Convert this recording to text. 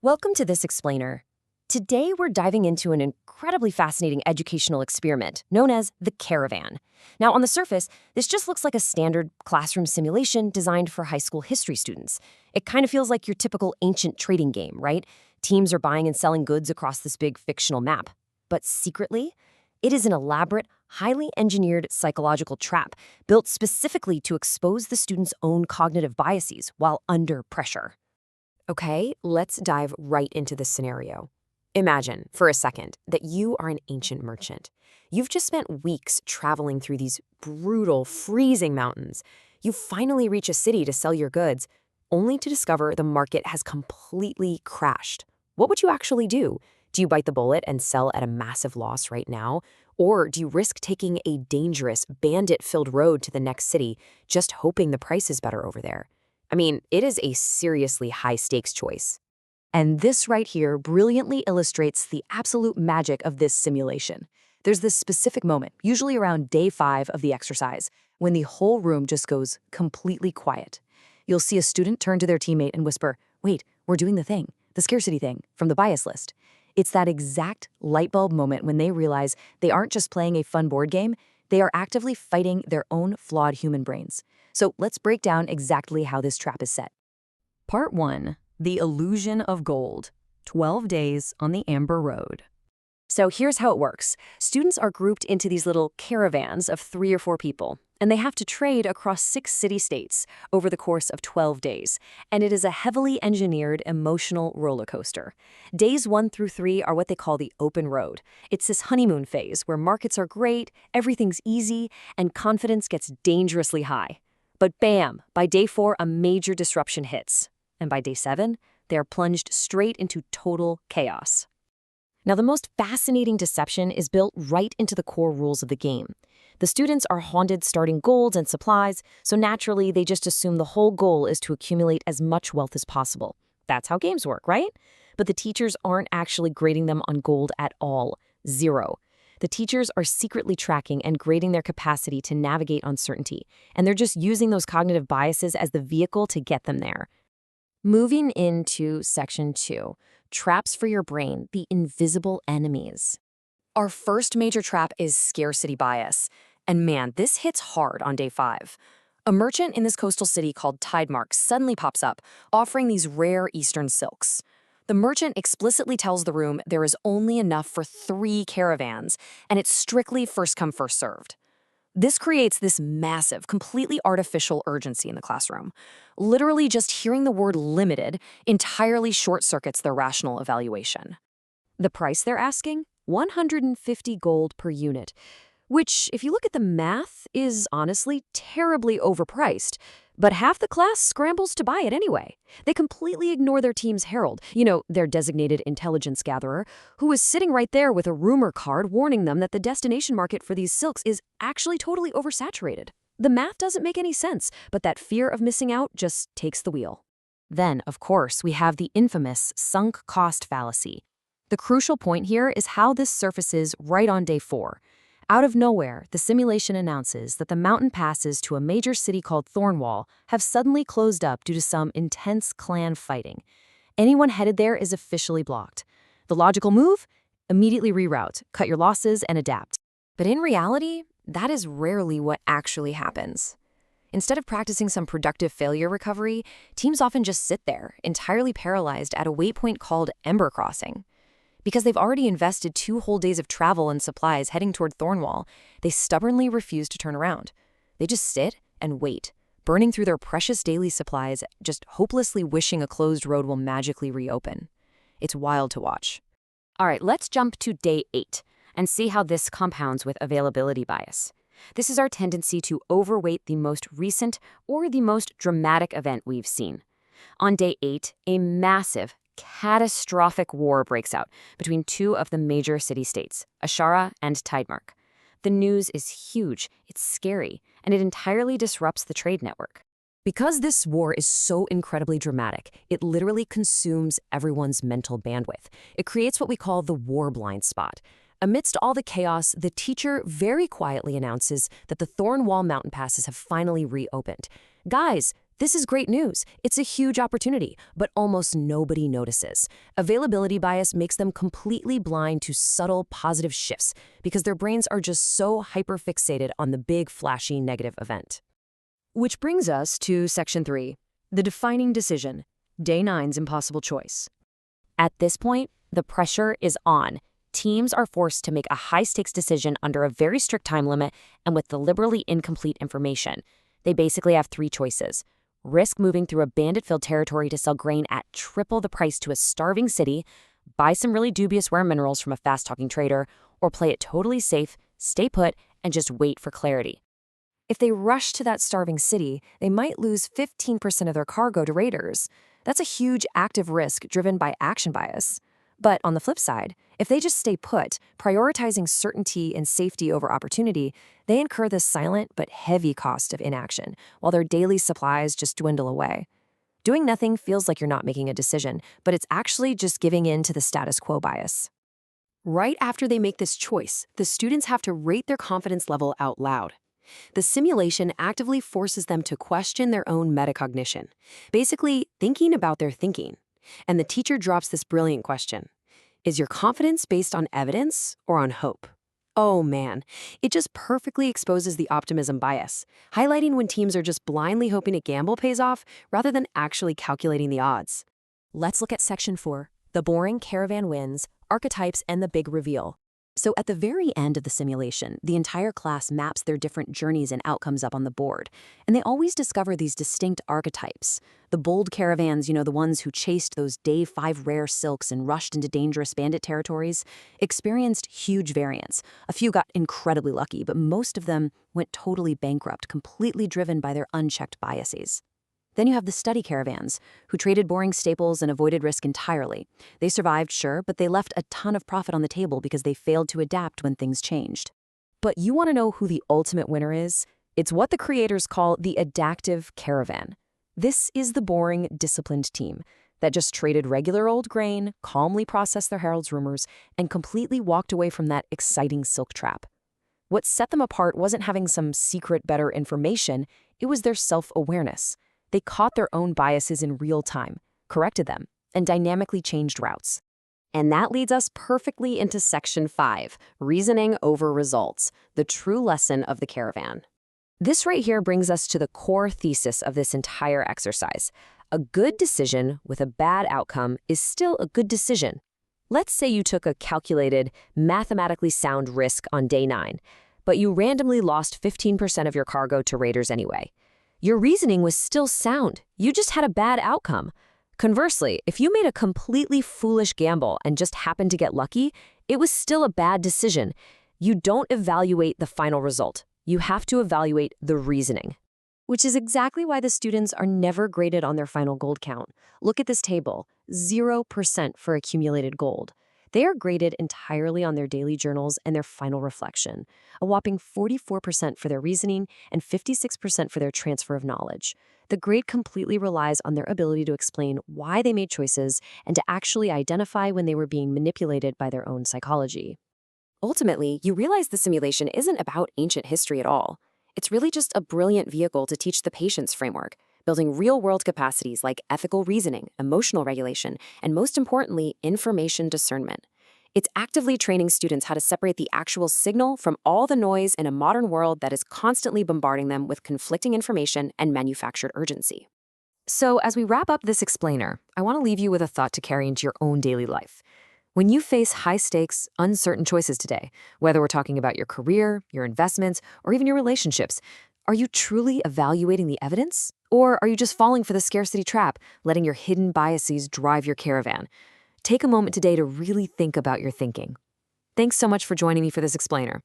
Welcome to this explainer. Today we're diving into an incredibly fascinating educational experiment known as the Caravan. Now, on the surface, this just looks like a standard classroom simulation designed for high school history students. It kind of feels like your typical ancient trading game, right? Teams are buying and selling goods across this big fictional map. But secretly, it is an elaborate, highly engineered psychological trap built specifically to expose the student's own cognitive biases while under pressure. Okay, let's dive right into this scenario. Imagine, for a second, that you are an ancient merchant. You've just spent weeks traveling through these brutal, freezing mountains. You finally reach a city to sell your goods, only to discover the market has completely crashed. What would you actually do? Do you bite the bullet and sell at a massive loss right now? Or do you risk taking a dangerous, bandit-filled road to the next city, just hoping the price is better over there? I mean, it is a seriously high-stakes choice. And this right here brilliantly illustrates the absolute magic of this simulation. There's this specific moment, usually around day 5 of the exercise, when the whole room just goes completely quiet. You'll see a student turn to their teammate and whisper, "Wait, we're doing the thing, the scarcity thing, from the bias list." It's that exact light bulb moment when they realize they aren't just playing a fun board game, they are actively fighting their own flawed human brains. So let's break down exactly how this trap is set. Part 1. The Illusion of Gold. 12 Days on the Amber Road. So here's how it works. Students are grouped into these little caravans of 3 or 4 people, and they have to trade across 6 city-states over the course of 12 days. And it is a heavily engineered emotional roller coaster. Days 1 through 3 are what they call the open road. It's this honeymoon phase where markets are great, everything's easy, and confidence gets dangerously high. But bam, by day 4, a major disruption hits. And by day 7, they are plunged straight into total chaos. Now, the most fascinating deception is built right into the core rules of the game. The students are haunted starting gold and supplies, so naturally they just assume the whole goal is to accumulate as much wealth as possible. That's how games work, right? But the teachers aren't actually grading them on gold at all. 0. The teachers are secretly tracking and grading their capacity to navigate uncertainty, and they're just using those cognitive biases as the vehicle to get them there. Moving into Section 2, Traps for Your Brain, the Invisible Enemies. Our first major trap is scarcity bias. And man, this hits hard on day 5. A merchant in this coastal city called Tidemark suddenly pops up, offering these rare Eastern silks. The merchant explicitly tells the room there is only enough for 3 caravans, and it's strictly first come, first served. This creates this massive, completely artificial urgency in the classroom. Literally just hearing the word limited entirely short-circuits their rational evaluation. The price they're asking? 150 gold per unit, which, if you look at the math, is honestly terribly overpriced. But half the class scrambles to buy it anyway. They completely ignore their team's herald, their designated intelligence gatherer, who is sitting right there with a rumor card warning them that the destination market for these silks is actually totally oversaturated. The math doesn't make any sense, but that fear of missing out just takes the wheel. Then, of course, we have the infamous sunk cost fallacy. The crucial point here is how this surfaces right on day 4. Out of nowhere, the simulation announces that the mountain passes to a major city called Thornwall have suddenly closed up due to some intense clan fighting. Anyone headed there is officially blocked. The logical move? Immediately reroute, cut your losses, and adapt. But in reality, that is rarely what actually happens. Instead of practicing some productive failure recovery, teams often just sit there, entirely paralyzed at a waypoint called Ember Crossing. Because they've already invested 2 whole days of travel and supplies heading toward Thornwall, they stubbornly refuse to turn around. They just sit and wait, burning through their precious daily supplies, just hopelessly wishing a closed road will magically reopen. It's wild to watch. All right, let's jump to day 8 and see how this compounds with availability bias. This is our tendency to overweight the most recent or the most dramatic event we've seen. On day 8, a massive, catastrophic war breaks out between 2 of the major city-states, Ashara and Tidemark. The news is huge, it's scary, and it entirely disrupts the trade network. Because this war is so incredibly dramatic, it literally consumes everyone's mental bandwidth. It creates what we call the war blind spot. Amidst all the chaos, the teacher very quietly announces that the Thornwall mountain passes have finally reopened. Guys, This is great news. It's a huge opportunity, but almost nobody notices. Availability bias makes them completely blind to subtle positive shifts because their brains are just so hyperfixated on the big, flashy negative event. Which brings us to Section 3, the defining decision, Day 9's impossible choice. At this point, the pressure is on. Teams are forced to make a high-stakes decision under a very strict time limit and with deliberately incomplete information. They basically have three choices. Risk moving through a bandit-filled territory to sell grain at triple the price to a starving city, buy some really dubious rare minerals from a fast-talking trader, or play it totally safe, stay put, and just wait for clarity. If they rush to that starving city, they might lose 15% of their cargo to raiders. That's a huge active risk driven by action bias. But on the flip side, if they just stay put, prioritizing certainty and safety over opportunity, they incur the silent but heavy cost of inaction, while their daily supplies just dwindle away. Doing nothing feels like you're not making a decision, but it's actually just giving in to the status quo bias. Right after they make this choice, the students have to rate their confidence level out loud. The simulation actively forces them to question their own metacognition, basically thinking about their thinking. And the teacher drops this brilliant question. Is your confidence based on evidence or on hope? Oh man, it just perfectly exposes the optimism bias, highlighting when teams are just blindly hoping a gamble pays off rather than actually calculating the odds. Let's look at Section 4, the boring caravan wins, archetypes, and the big reveal. So at the very end of the simulation, the entire class maps their different journeys and outcomes up on the board, and they always discover these distinct archetypes. The bold caravans, the ones who chased those day 5 rare silks and rushed into dangerous bandit territories, experienced huge variance. A few got incredibly lucky, but most of them went totally bankrupt, completely driven by their unchecked biases. Then you have the study caravans, who traded boring staples and avoided risk entirely. They survived, sure, but they left a ton of profit on the table because they failed to adapt when things changed. But you want to know who the ultimate winner is? It's what the creators call the adaptive caravan. This is the boring, disciplined team that just traded regular old grain, calmly processed their herald's rumors, and completely walked away from that exciting silk trap. What set them apart wasn't having some secret better information, it was their self-awareness. They caught their own biases in real time, corrected them, and dynamically changed routes. And that leads us perfectly into Section 5, Reasoning over Results, the true lesson of the caravan. This right here brings us to the core thesis of this entire exercise. A good decision with a bad outcome is still a good decision. Let's say you took a calculated, mathematically sound risk on day 9, but you randomly lost 15% of your cargo to raiders anyway. Your reasoning was still sound. You just had a bad outcome. Conversely, if you made a completely foolish gamble and just happened to get lucky, it was still a bad decision. You don't evaluate the final result. You have to evaluate the reasoning. Which is exactly why the students are never graded on their final gold count. Look at this table, 0% for accumulated gold. They are graded entirely on their daily journals and their final reflection, a whopping 44% for their reasoning and 56% for their transfer of knowledge. The grade completely relies on their ability to explain why they made choices and to actually identify when they were being manipulated by their own psychology. Ultimately, you realize the simulation isn't about ancient history at all. It's really just a brilliant vehicle to teach the patience framework, building real-world capacities like ethical reasoning, emotional regulation, and most importantly, information discernment. It's actively training students how to separate the actual signal from all the noise in a modern world that is constantly bombarding them with conflicting information and manufactured urgency. So as we wrap up this explainer, I want to leave you with a thought to carry into your own daily life. When you face high-stakes, uncertain choices today, whether we're talking about your career, your investments, or even your relationships, are you truly evaluating the evidence? Or are you just falling for the scarcity trap, letting your hidden biases drive your caravan? Take a moment today to really think about your thinking. Thanks so much for joining me for this explainer.